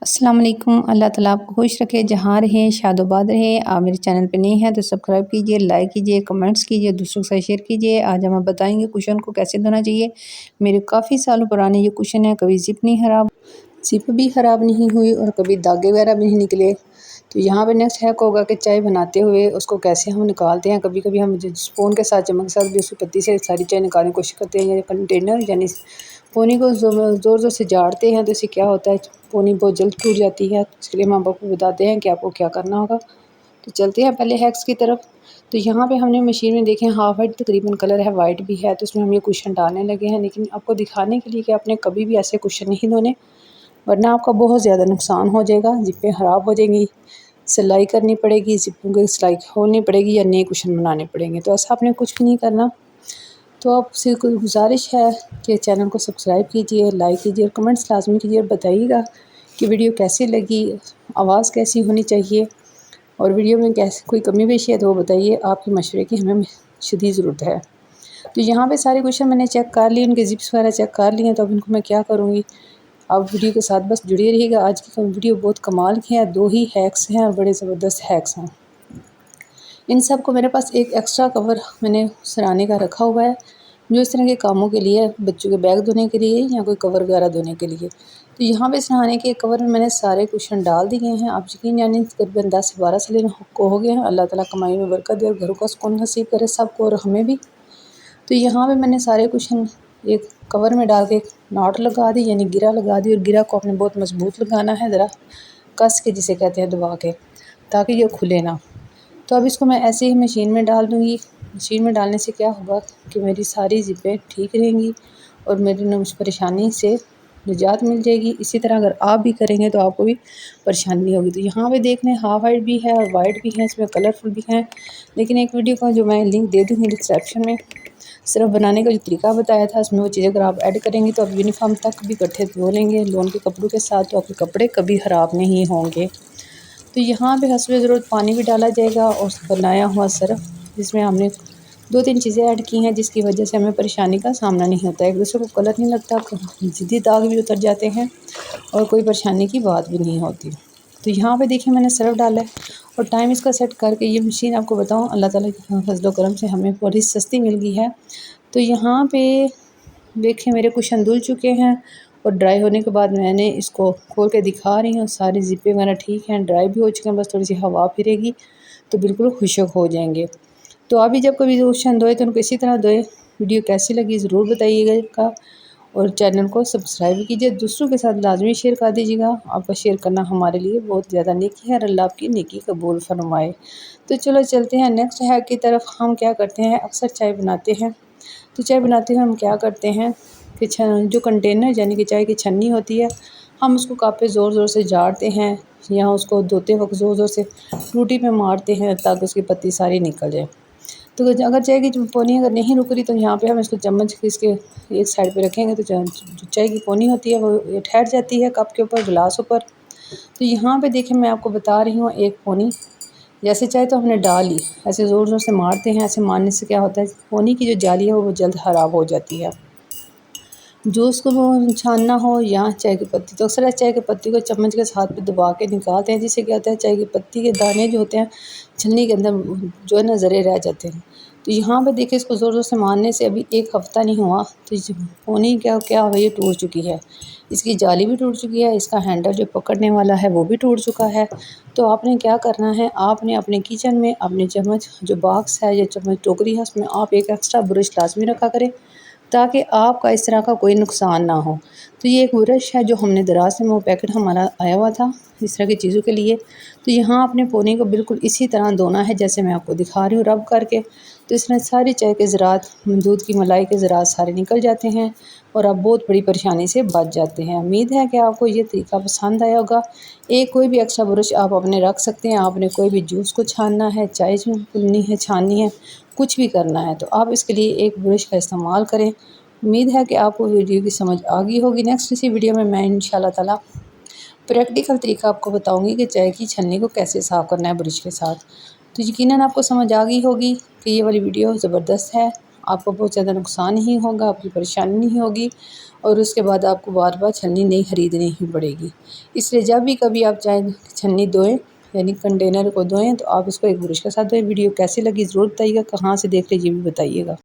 अस्सलाम वालेकुम। अल्लाह ताला आपको खुश रखे, जहाँ रहें शादोबाद रहें। आप मेरे चैनल पे नहीं हैं तो सब्सक्राइब कीजिए, लाइक कीजिए, कमेंट्स कीजिए, दूसरों के साथ शेयर कीजिए। आज हम बताएंगे कुशन को कैसे धोना चाहिए। मेरे काफ़ी सालों पुराने ये कुशन है, कभी जिप नहीं खराब, जिप भी ख़राब नहीं हुई और कभी धागे वगैरह भी नहीं निकले। तो यहाँ पे नेक्स्ट हैक होगा कि चाय बनाते हुए उसको कैसे हम निकालते हैं। कभी कभी हम स्पून के साथ, चम्मच के साथ भी उसकी पत्ती से सारी चाय निकालने की कोशिश करते हैं, या कंटेनर यानी पोनी को ज़ोर ज़ोर से झाड़ते हैं तो इससे क्या होता है, पोनी बहुत जल्द टूट जाती है। तो इसके लिए हम आपको बताते हैं कि आपको क्या करना होगा। तो चलते हैं पहले हैक्स की तरफ। तो यहाँ पे हमने मशीन में देखें हाफ वाइट तकरीबन कलर है, वाइट भी है, तो उसमें हम ये कुशन डालने लगे हैं। लेकिन आपको दिखाने के लिए कि आपने कभी भी ऐसे कुशन नहीं धोने, वरना आपका बहुत ज़्यादा नुकसान हो जाएगा। ज़िप्पें ख़राब हो जाएंगी, सिलाई करनी पड़ेगी, ज़िप्पों की सिलाई खोलनी पड़ेगी या नए कुशन बनाने पड़ेंगे। तो ऐसा आपने कुछ भी नहीं करना। तो आपसे कोई गुजारिश है कि चैनल को सब्सक्राइब कीजिए, लाइक कीजिए और कमेंट्स लाजमी कीजिए और बताइएगा कि वीडियो कैसी लगी, आवाज़ कैसी होनी चाहिए और वीडियो में कैसे कोई कमी पेशी है तो वो बताइए। आपके मशवरे की हमें शदीद ज़रूरत है। तो यहाँ पे सारे क्वेश्चन मैंने चेक कर लिए, उनके जिप्स वगैरह चेक कर लिए हैं। तो अब इनको मैं क्या करूँगी, आप वीडियो के साथ बस जुड़े रहिएगा। आज की वीडियो बहुत कमाल की है, 2 ही हैक्स हैं और बड़े ज़बरदस्त हैक्स हैं। इन सब को मेरे पास एक एक्स्ट्रा कवर मैंने सराहने का रखा हुआ है, जो इस तरह के कामों के लिए, बच्चों के बैग धोने के लिए या कोई कवर वगैरह धोने के लिए। तो यहाँ पे सराहने के कवर में मैंने सारे कुशन डाल दिए हैं। आप यकीन यानी तकरीबन 10 से 12 साल को हो गए हैं। अल्लाह ताला कमाई में बरकत दे और घरों का सुकून नसीब करे सबको और हमें भी। तो यहाँ पे मैंने सारे कुशन एक कवर में डाल के नॉट लगा दी, यानी गिरा लगा दी। और गिरा को आपने बहुत मजबूत लगाना है, ज़रा कस के, जिसे कहते हैं दबा के, ताकि ये खुले ना। तो अब इसको मैं ऐसे ही मशीन में डाल दूँगी। मशीन में डालने से क्या होगा कि मेरी सारी ज़िप्पें ठीक रहेंगी और मेरी उस परेशानी से निजात मिल जाएगी। इसी तरह अगर आप भी करेंगे तो आपको भी परेशानी नहीं होगी। तो यहाँ पे देख लें हाफ वाइट भी है और वाइट भी है, इसमें कलरफुल भी हैं। लेकिन एक वीडियो का जो मैं लिंक दे दूँगी डिस्क्रिप्शन में, सिर्फ बनाने का जो तरीका बताया था उसमें वो चीज़ें अगर आप ऐड करेंगी तो आप यूनिफॉर्म तक भी इकट्ठे धो लेंगे लोन के कपड़ों के साथ, तो आपके कपड़े कभी ख़राब नहीं होंगे। तो यहाँ पे हस्बे ज़रूरत पानी भी डाला जाएगा और बनाया हुआ सरफ, जिसमें हमने 2-3 चीज़ें ऐड की हैं, जिसकी वजह से हमें परेशानी का सामना नहीं होता है। एक दूसरे को कलर नहीं लगता, ज़िद्दी दाग भी उतर जाते हैं और कोई परेशानी की बात भी नहीं होती। तो यहाँ पे देखिए मैंने सरफ डाला है और टाइम इसका सेट करके, ये मशीन आपको बताऊँ अल्लाह ताला के फज़ल करम से हमें बड़ी सस्ती मिल गई है। तो यहाँ पे देखिए मेरे कुशन धुल चुके हैं और ड्राई होने के बाद मैंने इसको खोल के दिखा रही हूँ। सारी ज़िप्पें वगैरह ठीक हैं, ड्राई भी हो चुके हैं, बस थोड़ी सी हवा फिरेगी तो बिल्कुल खुशक हो जाएंगे। तो आप भी जब कभी कुशन धोए तो उनको इसी तरह धोए। वीडियो कैसी लगी ज़रूर बताइएगा और चैनल को सब्सक्राइब कीजिए, दूसरों के साथ लाजमी शेयर कर दीजिएगा। आपका शेयर करना हमारे लिए बहुत ज़्यादा नेकी है और अल्लाह आपकी नेकी कबूल फरमाए। तो चलो चलते हैं नेक्स्ट हैक की तरफ। हम क्या करते हैं, अक्सर चाय बनाते हैं, तो चाय बनाते हुए हम क्या करते हैं कि जो कंटेनर यानी कि चाय की छन्नी होती है, हम उसको कप पे ज़ोर ज़ोर से झाड़ते हैं या उसको धोते वक्त ज़ोर ज़ोर से फ्रूटी पे मारते हैं ताकि उसकी पत्ती सारी निकल जाए। तो अगर चाय की पोनी अगर नहीं रुक रही तो यहाँ पे हम इसको चम्मच इसके एक साइड पे रखेंगे तो जो चाय की पोनी होती है वो ठहर जाती है कप के ऊपर, गिलास ऊपर। तो यहाँ पे देखिए मैं आपको बता रही हूँ, एक पोनी जैसे चाय तो हमने डाल ली, ऐसे ज़ोर ज़ोर से मारते हैं। ऐसे मारने से क्या होता है, पोनी की जो जाली है वो जल्द ख़राब हो जाती है। जो उसको वो छानना हो या चाय की पत्ती, तो अक्सर चाय की पत्ती को चम्मच के साथ पे दबा के निकालते हैं, जिससे क्या होता है चाय की पत्ती के दाने जो होते हैं छलनी के अंदर जो है ना ज़रे रह जाते हैं। तो यहाँ पे देखिए इसको ज़ोर ज़ोर से मारने से अभी एक हफ़्ता नहीं हुआ तो पोनी क्या क्या हुआ, ये टूट चुकी है, इसकी जाली भी टूट चुकी है, इसका हैंडल जो पकड़ने वाला है वो भी टूट चुका है। तो आपने क्या करना है, आपने अपने किचन में अपने चम्मच जो बॉक्स है या चम्मच टोकरी है उसमें आप एक एक्स्ट्रा ब्रश लाजमी रखा करें, ताकि आपका इस तरह का कोई नुकसान ना हो। तो ये एक ब्रश है जो हमने दराज से, वो पैकेट हमारा आया हुआ था इस तरह की चीज़ों के लिए। तो यहाँ अपने पोने को बिल्कुल इसी तरह धोना है जैसे मैं आपको दिखा रही हूँ, रब करके। तो इसमें सारी चाय के ज़रात, दूध की मलाई के ज़रात सारे निकल जाते हैं और आप बहुत बड़ी परेशानी से बच जाते हैं। उम्मीद है कि आपको ये तरीका पसंद आया होगा। एक कोई भी एक्स्ट्रा ब्रश आप अपने रख सकते हैं। आपने कोई भी जूस को छानना है, चाय पुननी है, छाननी है, कुछ भी करना है तो आप इसके लिए एक ब्रश का इस्तेमाल करें। उम्मीद है कि आपको वीडियो की समझ आ गई होगी। नेक्स्ट इसी वीडियो में मैं इंशाल्लाह ताला प्रैक्टिकल तरीका आपको बताऊंगी कि चाय की छन्नी को कैसे साफ़ करना है ब्रश के साथ। तो यकीनन आपको समझ आ गई होगी कि ये वाली वीडियो ज़बरदस्त है। आपको बहुत ज़्यादा नुकसान ही होगा, आपकी परेशानी नहीं होगी और उसके बाद आपको बार बार छन्नी नहीं ख़रीदनी ही पड़ेगी। इसलिए जब भी कभी आप चाहें छन्नी धोएं यानी कंटेनर को धोएं तो आप उसको एक ब्रश के साथ धोएं। वीडियो कैसी लगी ज़रूर बताइएगा, कहाँ से देख रहे ये भी बताइएगा।